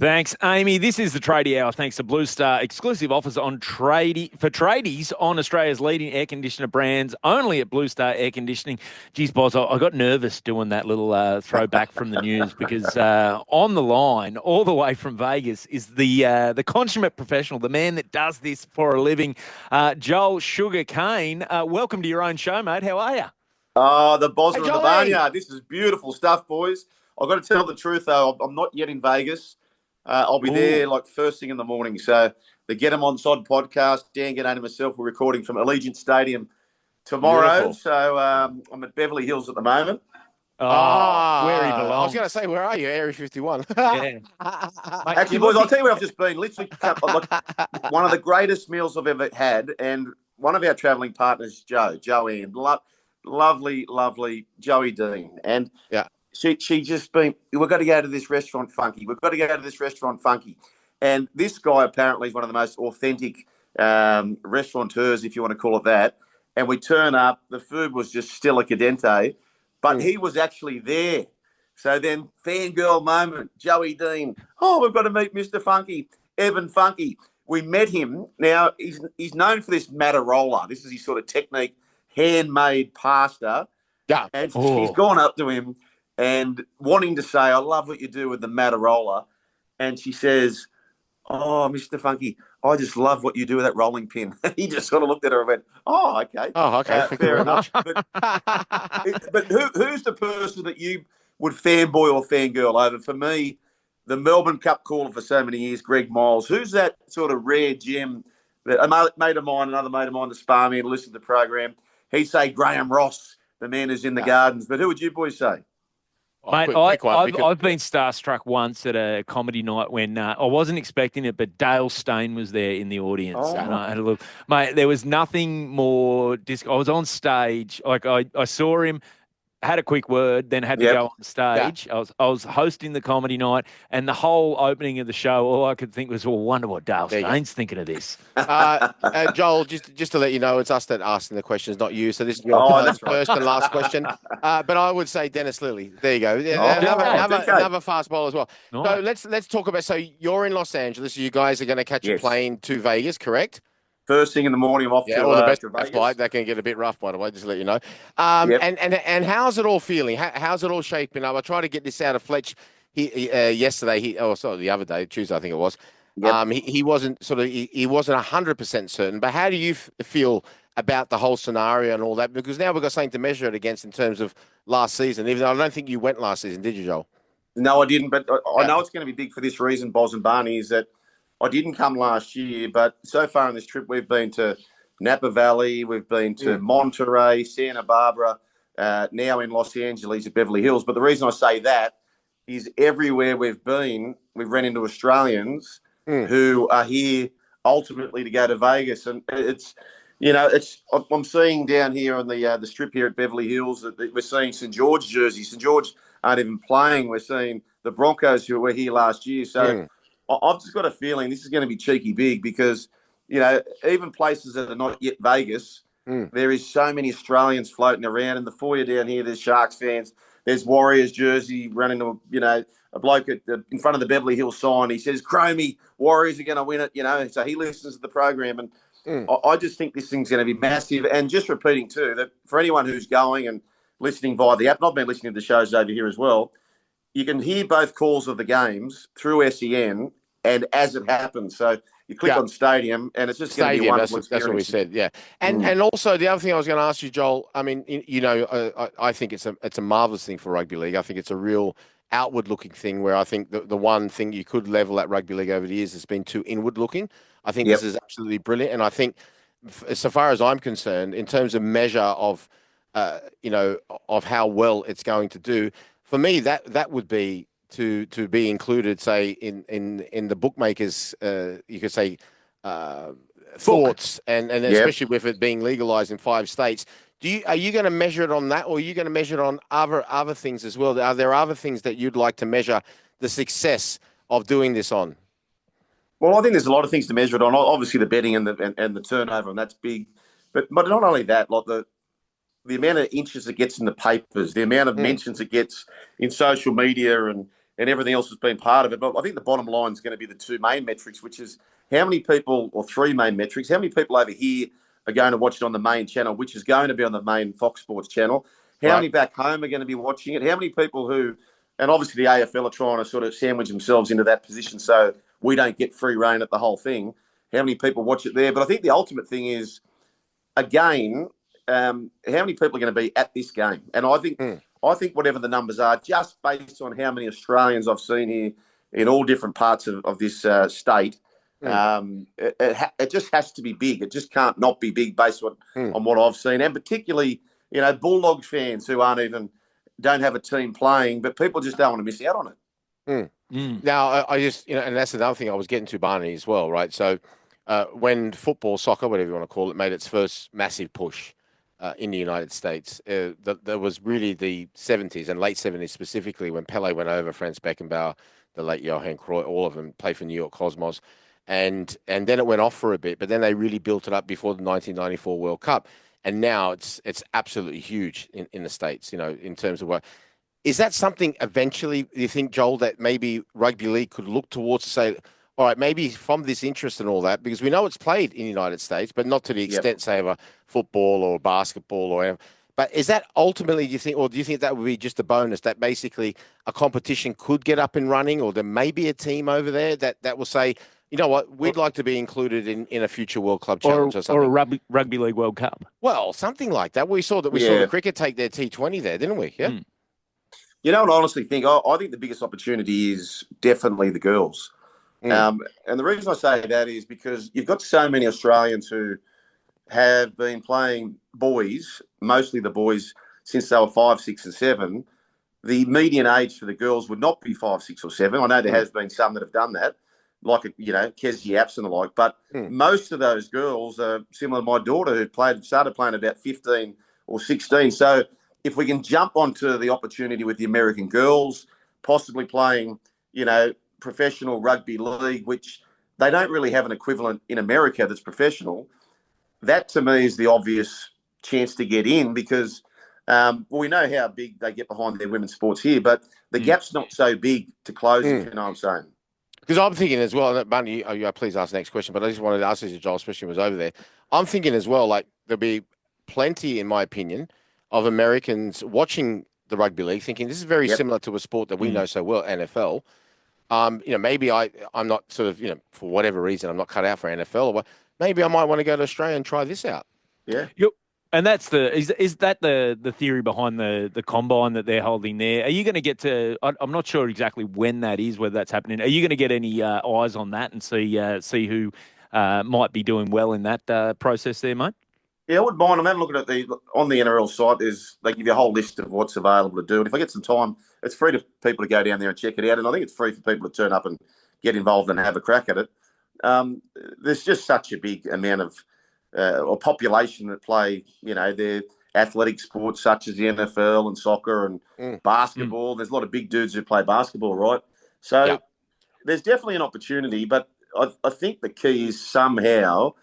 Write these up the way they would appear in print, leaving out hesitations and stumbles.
Thanks, Amy. This is the Tradie Hour. Thanks to Blue Star. Exclusive offers on tradies on Australia's leading air conditioner brands, only at Blue Star Air Conditioning. Geez, boss, I got nervous doing that little throwback from the news because on the line, all the way from Vegas, is the consummate professional, the man that does this for a living, Joel Sugar Caine. Welcome to your own show, mate. How are you? Oh, the Bosma Hey, and the Barnyard. This is beautiful stuff, boys. I've got to tell the truth, though. I'm not yet in Vegas. I'll be there like first thing in the morning. So the Get 'Em On Sod podcast, Dan Gennady and myself, we're recording from Allegiant Stadium tomorrow. Beautiful. So I'm at Beverly Hills at the moment. Where he belongs. I was going to say, where are you? Area 51. Yeah. Actually, boys, I'll tell you where I've just been. Literally, one of the greatest meals I've ever had. And one of our travelling partners, Joanne, lovely Joey Dean. And yeah. She just been, we've got to go to this restaurant, Funke. We've got to go to this restaurant, Funke. And this guy apparently is one of the most authentic restaurateurs, if you want to call it that. And we turn up, the food was just still a cadente, but he was actually there. So then, fangirl moment, Joey Dean. Oh, we've got to meet Mr. Funke, Evan Funke. We met him. Now, he's known for this Matarola. This is his sort of technique, handmade pasta. Yeah. And she's gone up to him and wanting to say, I love what you do with the Matarola. And she says, oh, Mr. Funke, I just love what you do with that rolling pin. He just sort of looked at her and went, oh, okay. Oh, okay. Fair enough. But who's the person that you would fanboy or fangirl over? For me, the Melbourne Cup caller for so many years, Greg Miles. Who's that sort of rare gem that another mate of mine, the spa man, listened to the program, he'd say Graham Ross, the man who's in the gardens. But who would you boys say? Mate, I've been starstruck once at a comedy night when I wasn't expecting it, but Dale Steyn was there in the audience. And I had a look. Mate, there was nothing more I was on stage. Like I saw him, had a quick word, then had to go on stage. Yeah. I was hosting the comedy night, and the whole opening of the show, all I could think was, well, wonder what Dale Steyn's thinking of this. Joel, just to let you know, it's us that asking the questions, not you. So this is your first and last question. But I would say Dennis Lilly. There you go. Another fast bowler as well. Nice. So let's talk about. So you're in Los Angeles. You guys are going to catch a plane to Vegas, correct? First thing in the morning, I'm off to all the best Vegas. Flight. That can get a bit rough, by the way, just to let you know. And how's it all feeling? How's it all shaping up? I tried to get this out of Fletch yesterday. The other day, Tuesday, I think it was. Yep. He wasn't 100% certain. But how do you feel about the whole scenario and all that? Because now we've got something to measure it against in terms of last season. Even though I don't think you went last season, did you, Joel? No, I didn't. But I know it's going to be big for this reason, Boz and Barney, is that I didn't come last year, but so far on this trip, we've been to Napa Valley, we've been to Monterey, Santa Barbara, now in Los Angeles at Beverly Hills. But the reason I say that is everywhere we've been, we've run into Australians who are here ultimately to go to Vegas. And I'm seeing down here on the strip here at Beverly Hills that we're seeing St. George jerseys. St. George aren't even playing. We're seeing the Broncos who were here last year. So I've just got a feeling this is going to be cheeky big because, even places that are not yet Vegas, there is so many Australians floating around. In the foyer down here, there's Sharks fans. There's Warriors jersey running to, a bloke in front of the Beverly Hills sign. He says, Chromie, Warriors are going to win it, So he listens to the program. And I just think this thing's going to be massive. And just repeating, too, that for anyone who's going and listening via the app, and I've been listening to the shows over here as well, you can hear both calls of the games through SEN and as it happens. So you click on Stadium and it's just going to be wonderful experience. That's what we said, yeah. And also the other thing I was going to ask you, Joel, I mean, I think it's a marvellous thing for rugby league. I think it's a real outward-looking thing where I think the one thing you could level at rugby league over the years has been too inward-looking. I think this is absolutely brilliant. And I think, so far as I'm concerned, in terms of measure of, of how well it's going to do, for me, that would be to be included, say, in the bookmakers, you could say, thoughts, and especially with it being legalized in 5 states. Are you going to measure it on that, or are you going to measure it on other things as well? Are there other things that you'd like to measure the success of doing this on? Well, I think there's a lot of things to measure it on. Obviously, the betting and the turnover, and that's big. But not only that, like the amount of inches it gets in the papers, the amount of mentions it gets in social media and and everything else has been part of it. But I think the bottom line is going to be the two main metrics, which is how many people, or three main metrics, how many people over here are going to watch it on the main channel, which is going to be on the main Fox Sports channel. How many back home are going to be watching it? How many people who, and obviously the AFL are trying to sort of sandwich themselves into that position so we don't get free reign at the whole thing. How many people watch it there? But I think the ultimate thing is, again, how many people are going to be at this game? And I think whatever the numbers are, just based on how many Australians I've seen here in all different parts of this state, it just has to be big. It just can't not be big based on what I've seen. And particularly, Bulldogs fans who don't have a team playing, but people just don't want to miss out on it. Now, I just, and that's another thing I was getting to, Barney, as well, right? So when football, soccer, whatever you want to call it, made its first massive push in the United States, there was really the 70s and late 70s specifically when Pele went over, Franz Beckenbauer, the late Johan Cruyff, all of them played for New York Cosmos. And then it went off for a bit, but then they really built it up before the 1994 World Cup. And now it's absolutely huge in the States, in terms of what. Is that something eventually, you think, Joel, that maybe rugby league could look towards to say, all right, maybe from this interest and all that, because we know it's played in the United States, but not to the extent, say, of a football or basketball or whatever. But is that ultimately, do you think that would be just a bonus, that basically a competition could get up and running, or there may be a team over there that will say, you know what, we'd like to be included in a future World Club Challenge or something. Or a rugby league World Cup. Well, something like that. We saw the cricket take their T20 there, didn't we? Yeah. You know what I honestly think? I think the biggest opportunity is definitely the girls. And the reason I say that is because you've got so many Australians who have been playing boys, mostly the boys, since they were 5, 6 and 7. The median age for the girls would not be 5, 6 or 7. I know there has been some that have done that, like, Kes Yaps and the like. But most of those girls are similar to my daughter who started playing about 15 or 16. So if we can jump onto the opportunity with the American girls, possibly playing, professional rugby league, which they don't really have an equivalent in America that's professional, that to me is the obvious chance to get in because we know how big they get behind their women's sports here, but the gap's not so big to close, if you know what I'm saying. Because I'm thinking as well, Barney, please ask the next question, but I just wanted to ask this to Joel, especially when he was over there. I'm thinking as well, like there'll be plenty, in my opinion, of Americans watching the rugby league, thinking this is very similar to a sport that we know so well, NFL. Maybe I'm not sort of, for whatever reason, I'm not cut out for NFL, or what. Maybe I might want to go to Australia and try this out. Yeah. And that's is that the theory behind the combine that they're holding there? Are you going to get to? I'm not sure exactly when that is, whether that's happening. Are you going to get any eyes on that and see who might be doing well in that process there, mate? Yeah, I wouldn't mind. I'm having a look at it on the NRL site. They give you a whole list of what's available to do. And if I get some time, it's free to people to go down there and check it out. And I think it's free for people to turn up and get involved and have a crack at it. There's just such a big amount of or population that play, their athletic sports such as the NFL and soccer and basketball. There's a lot of big dudes who play basketball, right? So there's definitely an opportunity, but I think the key is somehow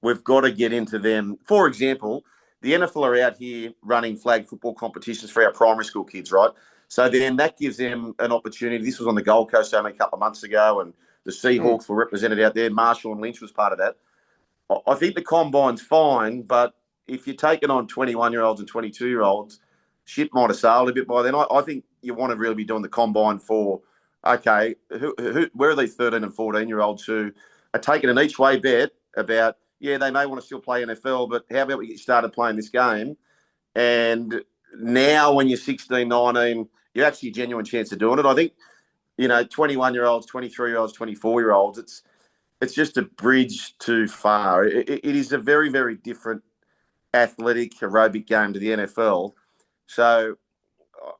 we've got to get into them. For example, the NFL are out here running flag football competitions for our primary school kids, right? So then that gives them an opportunity. This was on the Gold Coast only a couple of months ago, and the Seahawks were represented out there. Marshall and Lynch was part of that. I think the combine's fine, but if you're taking on 21-year-olds and 22-year-olds, shit might have sailed a bit by then. I think you want to really be doing the combine for, okay, where are these 13 and 14-year-olds who are taking an each-way bet about, they may want to still play NFL, but how about we get started playing this game? And now when you're 16, 19, you're actually a genuine chance of doing it. I think, 21-year-olds, 23-year-olds, 24-year-olds, it's just a bridge too far. It is a very, very different athletic aerobic game to the NFL. So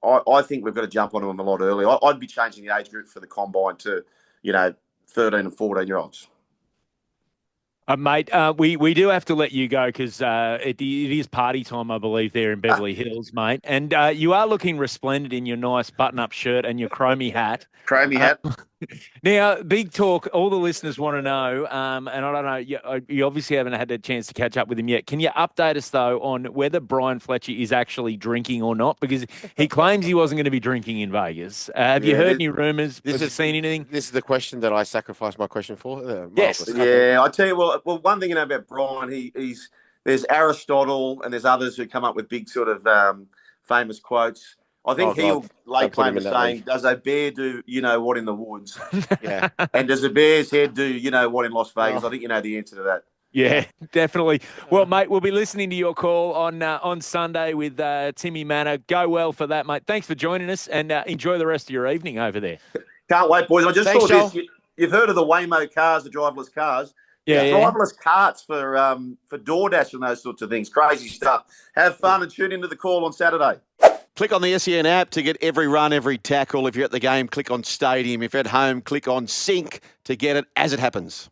I think we've got to jump onto them a lot earlier. I'd be changing the age group for the combine to, 13 and 14-year-olds. Mate, we do have to let you go because it is party time, I believe, there in Beverly Hills, mate. And you are looking resplendent in your nice button-up shirt and your chromey hat. Chromey hat. Now, big talk. All the listeners want to know, and I don't know, you obviously haven't had a chance to catch up with him yet. Can you update us, though, on whether Brian Fletcher is actually drinking or not? Because he claims he wasn't going to be drinking in Vegas. Have you heard any rumours? Have you seen anything? This is the question that I sacrificed my question for. Yes. Yeah, I tell you what. Well, one thing you know about Brian, there's Aristotle and there's others who come up with big sort of famous quotes. I think he'll lay claim to saying, does a bear do you know what in the woods? Yeah. And does a bear's head do you know what in Las Vegas? I think you know the answer to that. Yeah, definitely. Well, mate, we'll be listening to your call on Sunday with Timmy Manor. Go well for that, mate. Thanks for joining us, and enjoy the rest of your evening over there. Can't wait, boys. I just Thanks, saw this. You've heard of the Waymo cars, the driverless cars? Yeah. Driverless carts for DoorDash and those sorts of things. Crazy stuff. Have fun and tune into the call on Saturday. Click on the SEN app to get every run, every tackle. If you're at the game, click on Stadium. If you're at home, click on Sync to get it as it happens.